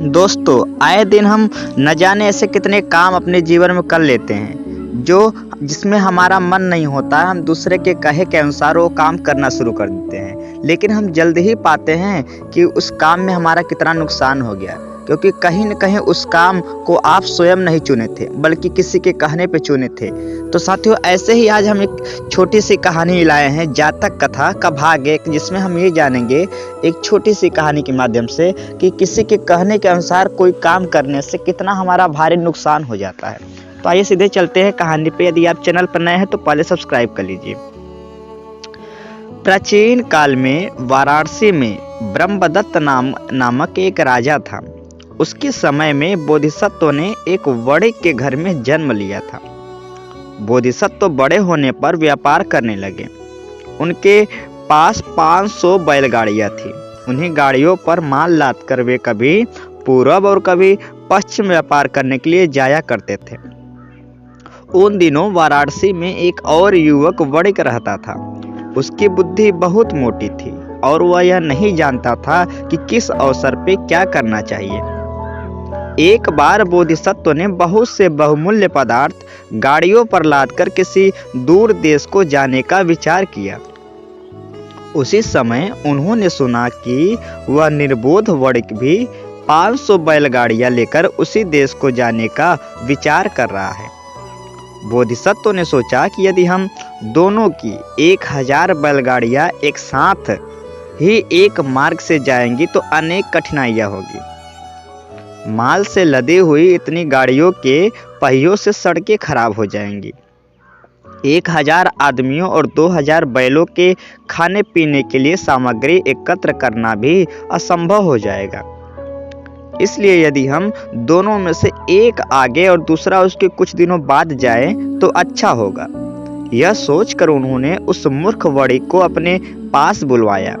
दोस्तों, आए दिन हम न जाने ऐसे कितने काम अपने जीवन में कर लेते हैं जो जिसमें हमारा मन नहीं होता। हम दूसरे के कहे के अनुसार वो काम करना शुरू कर देते हैं, लेकिन हम जल्द ही पाते हैं कि उस काम में हमारा कितना नुकसान हो गया, क्योंकि कहीं न कहीं उस काम को आप स्वयं नहीं चुने थे, बल्कि किसी के कहने पे चुने थे। तो साथियों, ऐसे ही आज हम एक छोटी सी कहानी लाए हैं, जातक कथा का भाग 1, जिसमें हम ये जानेंगे एक छोटी सी कहानी के माध्यम से कि किसी के कहने के अनुसार कोई काम करने से कितना हमारा भारी नुकसान हो जाता है। तो आइए सीधे चलते हैं कहानी पे। यदि आप चैनल पर नए हैं तो पहले सब्सक्राइब कर लीजिए। प्राचीन काल में वाराणसी में ब्रह्मदत्त नामक एक राजा था। उसके समय में बोधिसत्व ने एक वणिक के घर में जन्म लिया था। बोधिसत्व बड़े होने पर व्यापार करने लगे। उनके पास 500 बैलगाड़ियां थी। उन्हीं गाड़ियों पर माल लादकर वे कभी पूर्व और कभी पश्चिम व्यापार करने के लिए जाया करते थे। उन दिनों वाराणसी में एक और युवक वणिक रहता था। उसकी बुद्धि बहुत मोटी थी और वह यह नहीं जानता था कि किस अवसर पे क्या करना चाहिए। एक बार बोधिसत्व ने बहुत से बहुमूल्य पदार्थ गाड़ियों पर लादकर किसी दूर देश को जाने का विचार किया। उसी समय उन्होंने सुना कि वह निर्बोध वणिक भी 500 बैलगाड़ियां लेकर उसी देश को जाने का विचार कर रहा है। बोधिसत्व ने सोचा कि यदि हम दोनों की 1000 बैलगाड़ियां एक साथ ही एक मार्ग से जाएंगी तो अनेक कठिनाइयां होगी। माल से लदी हुई इतनी गाड़ियों के पहियों से सड़कें खराब हो जाएंगी। 1000 आदमियों और 2000 बैलों के खाने पीने के लिए सामग्री एकत्र करना भी असंभव हो जाएगा। इसलिए यदि हम दोनों में से एक आगे और दूसरा उसके कुछ दिनों बाद जाए तो अच्छा होगा। यह सोचकर उन्होंने उस मूर्ख वणिक को अपने पास बुलवाया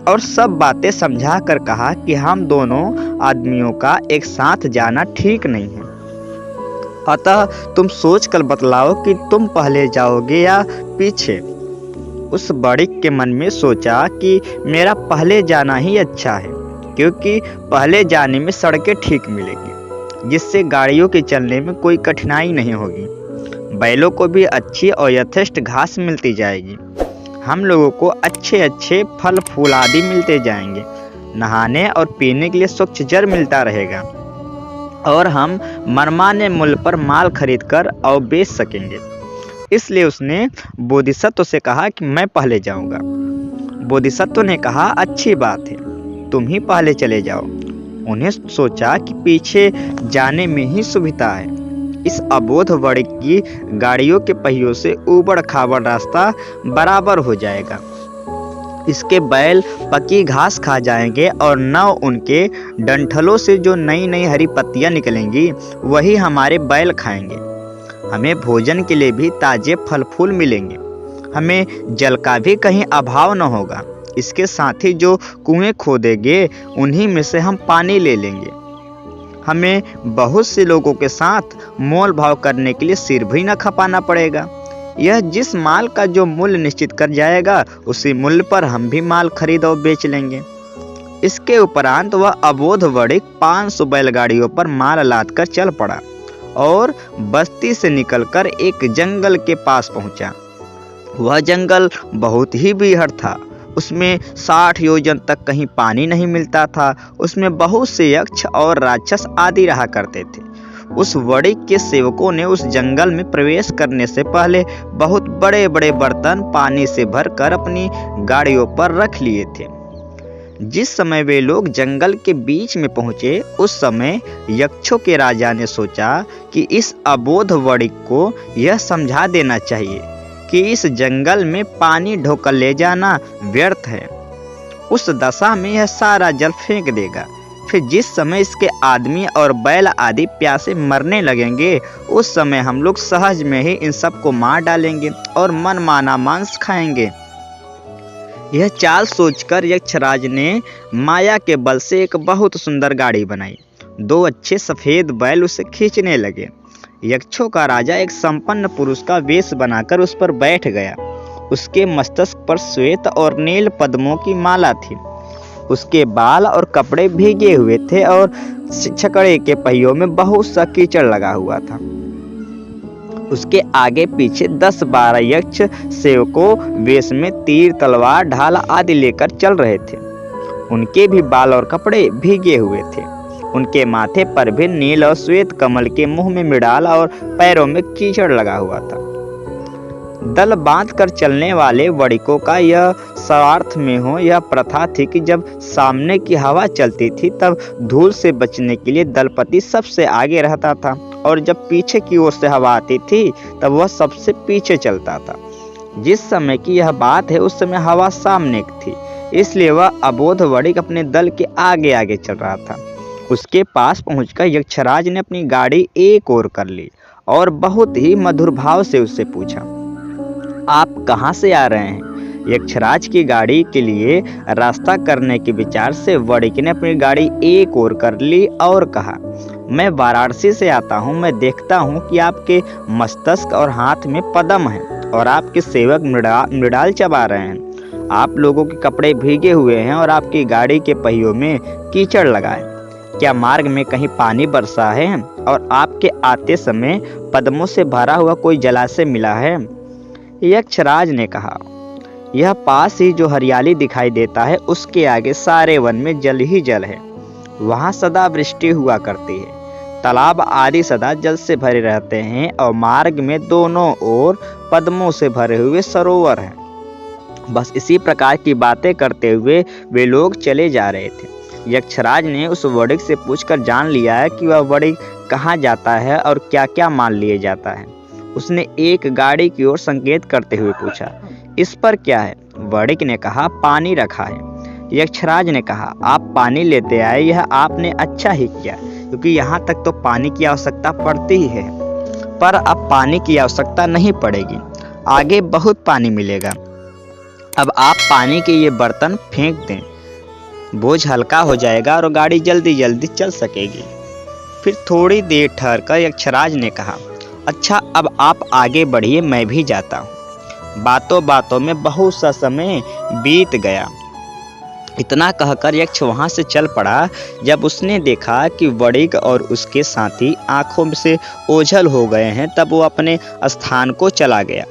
और सब बातें समझा कर कहा कि हम दोनों आदमियों का एक साथ जाना ठीक नहीं है। अतः तुम सोच कर बतलाओ कि तुम पहले जाओगे या पीछे। उस वणिक के मन में सोचा कि मेरा पहले जाना ही अच्छा है, क्योंकि पहले जाने में सड़कें ठीक मिलेगी, जिससे गाड़ियों के चलने में कोई कठिनाई नहीं होगी। बैलों को भी अच्छी और यथेष्ट घास मिलती जाएगी। हम लोगों को अच्छे अच्छे फल फूल आदि मिलते जाएंगे। नहाने और पीने के लिए स्वच्छ जल मिलता रहेगा और हम मनमाने मूल्य पर माल खरीद कर और बेच सकेंगे। इसलिए उसने बोधिसत्व से कहा कि मैं पहले जाऊंगा। बोधिसत्व ने कहा, अच्छी बात है, तुम ही पहले चले जाओ। उन्हें सोचा कि पीछे जाने में ही सुविधा है। इस अबोध वणिक की गाड़ियों के पहियों से ऊबड़ खाबड़ रास्ता बराबर हो जाएगा। इसके बैल पकी घास खा जाएंगे और न उनके डंठलों से जो नई नई हरी पत्तियां निकलेंगी वही हमारे बैल खाएंगे। हमें भोजन के लिए भी ताजे फल फूल मिलेंगे। हमें जल का भी कहीं अभाव न होगा। इसके साथ ही जो कुएं खोदेंगे उन्हीं में से हम पानी ले लेंगे। हमें बहुत से लोगों के साथ मोल भाव करने के लिए सिर भी न खपाना पड़ेगा। यह जिस माल का जो मूल्य निश्चित कर जाएगा उसी मूल्य पर हम भी माल खरीद और बेच लेंगे। इसके उपरांत वह अबोध वणिक 500 बैलगाड़ियों पर माल लाद कर चल पड़ा और बस्ती से निकलकर एक जंगल के पास पहुंचा। वह जंगल बहुत ही बीहड़ था। उसमें 60 योजन तक कहीं पानी नहीं मिलता था। उसमें बहुत से यक्ष और राक्षस आदि रहा करते थे। उस वणिक के सेवकों ने उस जंगल में प्रवेश करने से पहले बहुत बड़े बड़े बर्तन पानी से भरकर अपनी गाड़ियों पर रख लिए थे। जिस समय वे लोग जंगल के बीच में पहुंचे, उस समय यक्षों के राजा ने सोचा कि इस अबोध वणिक को यह समझा देना चाहिए कि इस जंगल में पानी ढोकर ले जाना व्यर्थ है। उस दशा में यह सारा जल फेंक देगा। फिर जिस समय इसके आदमी और बैल आदि प्यासे मरने लगेंगे, उस समय हम लोग सहज में ही इन सबको मार डालेंगे और मनमाना मांस खाएंगे। यह चाल सोचकर यक्षराज ने माया के बल से एक बहुत सुंदर गाड़ी बनाई। 2 अच्छे सफेद बैल उसे खींचने लगे। यक्षों का राजा एक संपन्न पुरुष का वेश बनाकर उस पर बैठ गया। उसके मस्तक पर श्वेत और नील पद्मों की माला थी। उसके बाल और कपड़े भीगे हुए थे और छकड़े के पहियों में बहुत सा कीचड़ लगा हुआ था। उसके आगे पीछे 10-12 यक्ष सेवकों वेश में तीर, तलवार, ढाल आदि लेकर चल रहे थे। उनके भी बाल और कपड़े भीगे हुए थे। उनके माथे पर भी नील और श्वेत कमल के मुंह में मृणाल और पैरों में कीचड़ लगा हुआ था। दल बांध कर चलने वाले वणिकों का यह स्वार्थ में हो यह प्रथा थी कि जब सामने की हवा चलती थी तब धूल से बचने के लिए दलपति सबसे आगे रहता था और जब पीछे की ओर से हवा आती थी तब वह सबसे पीछे चलता था। जिस समय की यह बात है उस समय हवा सामने थी, इसलिए वह अबोध वणिक अपने दल के आगे आगे चल रहा था। उसके पास पहुंचकर यक्षराज ने अपनी गाड़ी एक ओर कर ली और बहुत ही मधुर भाव से उससे पूछा, आप कहाँ से आ रहे हैं? यक्षराज की गाड़ी के लिए रास्ता करने के विचार से वणिक ने अपनी गाड़ी एक ओर कर ली और कहा, मैं वाराणसी से आता हूँ। मैं देखता हूँ कि आपके मस्तक और हाथ में पद्म है और आपके सेवक मृणाल चबा रहे हैं। आप लोगों के कपड़े भीगे हुए हैं और आपकी गाड़ी के पहियों में कीचड़ लगा है। क्या मार्ग में कहीं पानी बरसा है और आपके आते समय पद्मों से भरा हुआ कोई जलाशय मिला है? यक्षराज ने कहा, यह पास ही जो हरियाली दिखाई देता है उसके आगे सारे वन में जल ही जल है। वहाँ सदा वृष्टि हुआ करती है। तालाब आदि सदा जल से भरे रहते हैं और मार्ग में दोनों ओर पद्मों से भरे हुए सरोवर हैं। बस इसी प्रकार की बातें करते हुए वे लोग चले जा रहे थे। यक्षराज ने उस वणिक से पूछकर जान लिया है कि वह वणिक कहाँ जाता है और क्या क्या मान लिए जाता है। उसने एक गाड़ी की ओर संकेत करते हुए पूछा, इस पर क्या है? वणिक ने कहा, पानी रखा है। यक्षराज ने कहा, आप पानी लेते आए, यह आपने अच्छा ही किया, क्योंकि यहाँ तक तो पानी की आवश्यकता पड़ती ही है, पर अब पानी की आवश्यकता नहीं पड़ेगी, आगे बहुत पानी मिलेगा। अब आप पानी के ये बर्तन फेंक दें, बोझ हल्का हो जाएगा और गाड़ी जल्दी जल्दी चल सकेगी। फिर थोड़ी देर ठहर कर यक्षराज ने कहा, अच्छा अब आप आगे बढ़िए, मैं भी जाता हूँ। बातों बातों में बहुत सा समय बीत गया। इतना कहकर यक्ष वहां से चल पड़ा। जब उसने देखा कि वणिक और उसके साथी आंखों से ओझल हो गए हैं तब वो अपने स्थान को चला गया।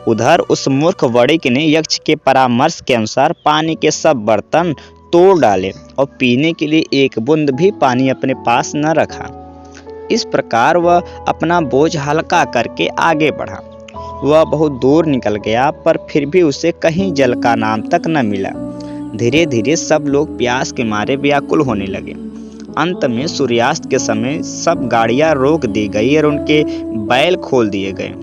उधर उस मूर्ख वणिक ने यक्ष के परामर्श के अनुसार पानी के सब बर्तन तोड़ डाले और पीने के लिए एक बूंद भी पानी अपने पास न रखा। इस प्रकार वह अपना बोझ हल्का करके आगे बढ़ा। वह बहुत दूर निकल गया, पर फिर भी उसे कहीं जल का नाम तक न मिला। धीरे धीरे सब लोग प्यास के मारे व्याकुल होने लगे। अंत में सूर्यास्त के समय सब गाड़ियां रोक दी गई और उनके बैल खोल दिए गए।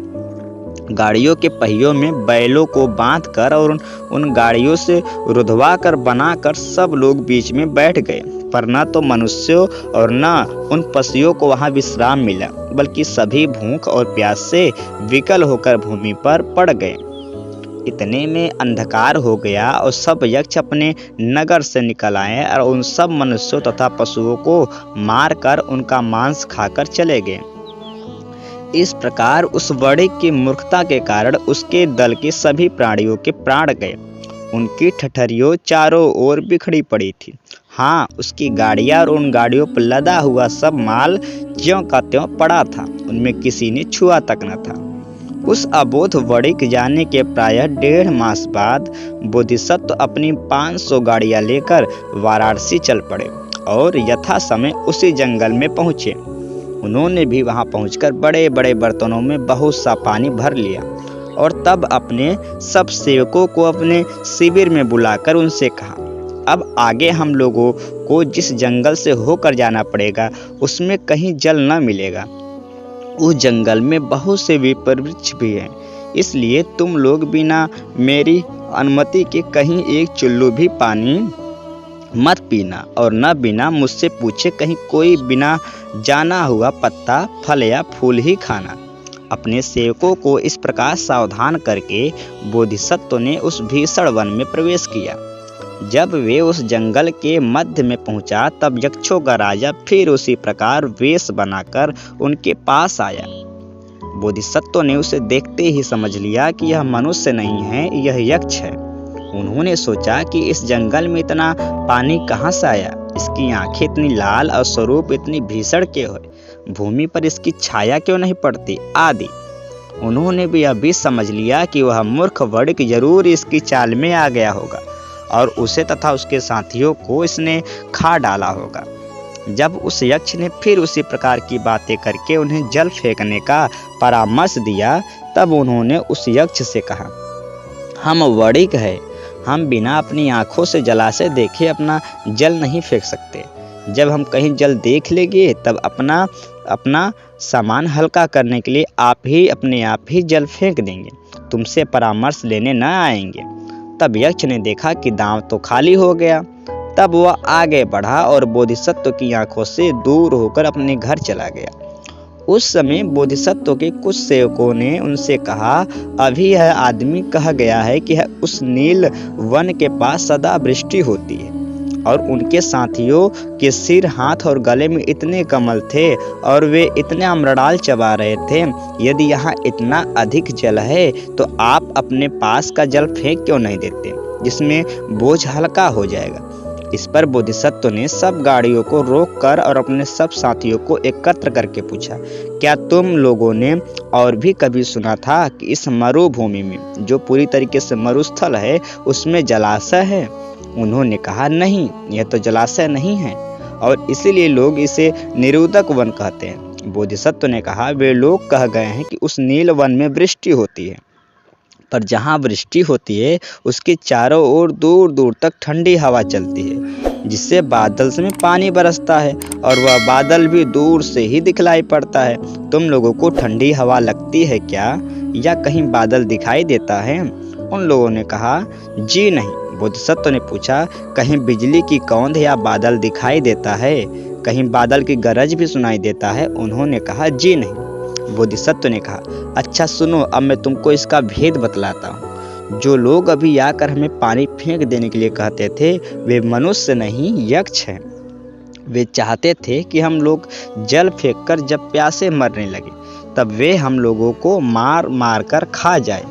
गाड़ियों के पहियों में बैलों को बांधकर और उन गाड़ियों से रुधवा कर बनाकर सब लोग बीच में बैठ गए, पर न तो मनुष्यों और न उन पशुओं को वहां विश्राम मिला, बल्कि सभी भूख और प्यास से विकल होकर भूमि पर पड़ गए। इतने में अंधकार हो गया और सब यक्ष अपने नगर से निकल आए और उन सब मनुष्यों तथा पशुओं को मारकर उनका मांस खाकर चले गए। इस प्रकार उस वणिक की मूर्खता के कारण उसके दल के सभी प्राणियों के प्राण गए। उनकी ठठरियों चारों ओर बिखरी पड़ी थी। हाँ, उसकी गाड़ियां और उन गाड़ियों पर लदा हुआ सब माल ज्यों का त्यों पड़ा था, उनमें किसी ने छुआ तक न था। उस अबोध वणिक जाने के प्रायः 1.5 मास बाद बोधिसत्व अपनी 500 गाड़ियां लेकर वाराणसी चल पड़े और यथा समय उसी जंगल में पहुंचे। उन्होंने भी वहां पहुंचकर बड़े बड़े बर्तनों में बहुत सा पानी भर लिया और तब अपने सब सेवकों को अपने शिविर में बुलाकर उनसे कहा, अब आगे हम लोगों को जिस जंगल से होकर जाना पड़ेगा उसमें कहीं जल न मिलेगा। उस जंगल में बहुत से विपर वृक्ष भी हैं, इसलिए तुम लोग बिना मेरी अनुमति के कहीं एक चुल्लू भी पानी मत पीना और न बिना मुझसे पूछे कहीं कोई बिना जाना हुआ पत्ता, फल या फूल ही खाना। अपने सेवकों को इस प्रकार सावधान करके बोधिसत्व ने उस भीषण वन में प्रवेश किया। जब वे उस जंगल के मध्य में पहुंचा तब यक्षों का राजा फिर उसी प्रकार वेश बनाकर उनके पास आया। बोधिसत्व ने उसे देखते ही समझ लिया कि यह मनुष्य नहीं है, यह यक्ष है। उन्होंने सोचा कि इस जंगल में इतना पानी कहाँ से आया, इसकी आंखें इतनी लाल और स्वरूप इतनी भीषण क्यों है, भूमि पर इसकी छाया क्यों नहीं पड़ती आदि। उन्होंने भी अभी समझ लिया कि वह मूर्ख वड़िक जरूर इसकी चाल में आ गया होगा और उसे तथा उसके साथियों को इसने खा डाला होगा। जब उस यक्ष ने फिर उसी प्रकार की बातें करके उन्हें जल फेंकने का परामर्श दिया, तब उन्होंने उस यक्ष से कहा, हम वड़िक है, हम बिना अपनी आंखों से जलाशय देखे अपना जल नहीं फेंक सकते। जब हम कहीं जल देख लेंगे तब अपना सामान हल्का करने के लिए आप ही अपने आप ही जल फेंक देंगे, तुमसे परामर्श लेने न आएंगे। तब यक्ष ने देखा कि दांव तो खाली हो गया। तब वह आगे बढ़ा और बोधिसत्व की आंखों से दूर होकर अपने घर चला गया। उस समय बोधिसत्व के कुछ सेवकों ने उनसे कहा, अभी यह आदमी कहा गया है कि उस नील वन के पास सदा वृष्टि होती है, और उनके साथियों के सिर, हाथ और गले में इतने कमल थे और वे इतने अमृणाल चबा रहे थे। यदि यहाँ इतना अधिक जल है तो आप अपने पास का जल फेंक क्यों नहीं देते, जिसमें बोझ हल्का हो जाएगा। इस पर बोधिसत्व ने सब गाड़ियों को रोककर और अपने सब साथियों को एकत्र करके पूछा, क्या तुम लोगों ने और भी कभी सुना था कि इस मरुभूमि में, जो पूरी तरीके से मरुस्थल है, उसमें जलाशय है? उन्होंने कहा, नहीं, यह तो जलाशय नहीं है और इसीलिए लोग इसे निरुदक वन कहते हैं। बोधिसत्व ने कहा, वे लोग कह गए हैं कि उस नील वन में वृष्टि होती है, पर जहाँ वृष्टि होती है उसके चारों ओर दूर दूर तक ठंडी हवा चलती है, जिससे बादल में पानी बरसता है और वह बादल भी दूर से ही दिखलाई पड़ता है। तुम लोगों को ठंडी हवा लगती है क्या, या कहीं बादल दिखाई देता है? उन लोगों ने कहा, जी नहीं। बोधिसत्व ने पूछा, कहीं बिजली की कौंध या बादल दिखाई देता है, कहीं बादल की गरज भी सुनाई देता है? उन्होंने कहा, जी नहीं। बोधिसत्व ने कहा, अच्छा सुनो, अब मैं तुमको इसका भेद बतलाता हूँ। जो लोग अभी आकर हमें पानी फेंक देने के लिए कहते थे, वे मनुष्य नहीं, यक्ष हैं। वे चाहते थे कि हम लोग जल फेंककर जब प्यासे मरने लगे तब वे हम लोगों को मार मार कर खा जाए।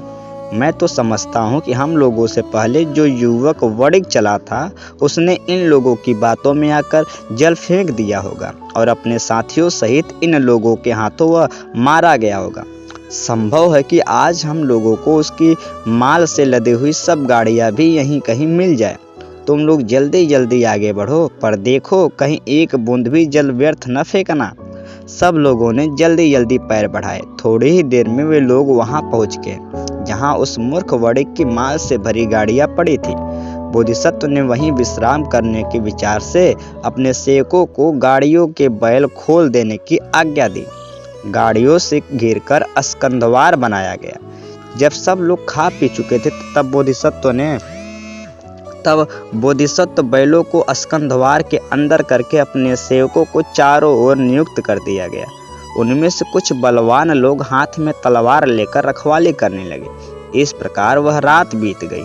मैं तो समझता हूँ कि हम लोगों से पहले जो युवक वड़िक चला था, उसने इन लोगों की बातों में आकर जल फेंक दिया होगा और अपने साथियों सहित इन लोगों के हाथों वह मारा गया होगा। संभव है कि आज हम लोगों को उसकी माल से लदी हुई सब गाड़ियाँ भी यहीं कहीं मिल जाए। तुम लोग जल्दी जल्दी आगे बढ़ो, पर देखो कहीं एक बूंद भी जल व्यर्थ न फेंकना। सब लोगों ने जल्दी जल्दी पैर बढ़ाए। थोड़ी ही देर में वे लोग वहां पहुंच गए जहां उस मूर्ख वड़िक की माल से भरी गाड़ियां पड़ी थी। बोधिसत्व ने वहीं विश्राम करने के विचार से अपने सेवकों को गाड़ियों के बैल खोल देने की आज्ञा दी। गाड़ियों से घेरकर स्कंधवार बनाया गया। जब सब लोग खा पी चुके थे तब बोधिसत्व बैलों को स्कंधवार के अंदर करके अपने सेवकों को चारों ओर नियुक्त कर दिया गया। उनमें से कुछ बलवान लोग हाथ में तलवार लेकर रखवाली करने लगे। इस प्रकार वह रात बीत गई।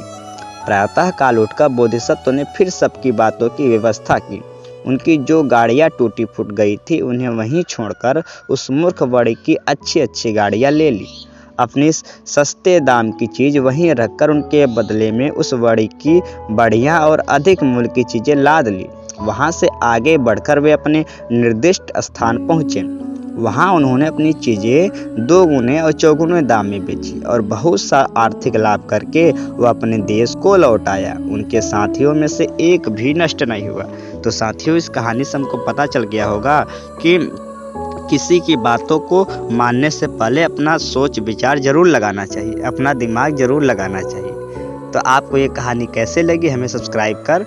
प्रातः काल उठकर बोधिसत्व ने फिर सबकी बातों की व्यवस्था की। उनकी जो गाड़ियां टूटी फूट गई थी उन्हें वहीं छोड़कर उस मूर्ख वड़िक की अच्छी अच्छी गाड़ियां ले ली। अपनी सस्ते दाम की चीज वहीं रखकर उनके बदले में उस वड़िक की बढ़िया और अधिक मूल्य की चीजें लाद ली। वहां से आगे बढ़कर वे अपने निर्दिष्ट स्थान पहुंचे। वहां उन्होंने अपनी चीजें 2 गुने और 4 गुने दाम में बेची और बहुत सा आर्थिक लाभ करके वह अपने देश को लौट आया। उनके साथियों में से एक भी नष्ट नहीं हुआ। तो साथियों, इस कहानी से हमको पता चल गया होगा कि किसी की बातों को मानने से पहले अपना सोच विचार जरूर लगाना चाहिए, अपना दिमाग जरूर लगाना चाहिए। तो आपको ये कहानी कैसे लगी, हमें सब्सक्राइब कर